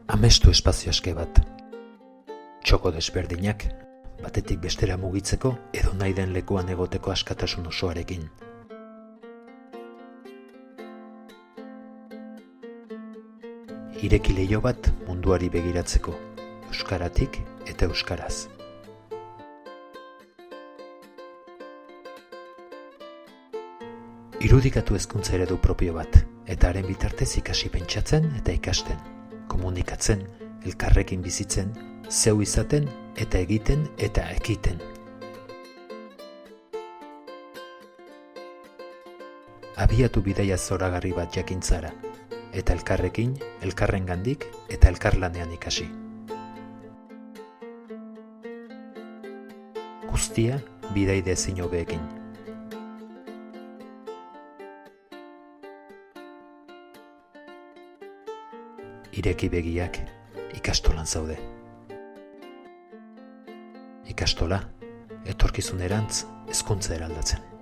Amestu espazio aske bat. Txoko desberdinak, batetik bestera mugitzeko edo nahi den lekuan egoteko askatasun osoarekin. Ireki leiho bat munduari begiratzeko, euskaratik eta euskaraz. Irudikatu hezkuntza eredu propio bat, eta haren bitartez ikasi pentsatzen eta ikasten, komunikatzen, elkarrekin bizitzen, zeu izaten eta egiten eta ekiten. Abiatu bidaia zoragarri bat jakintzara, eta elkarrekin, elkarrengandik eta elkarlanean ikasi. Guztia bidaide ezin hobeekin. Ireki begiak, ikastolan zaude. Ikastola, etorkizunerantz hezkuntza eraldatzen.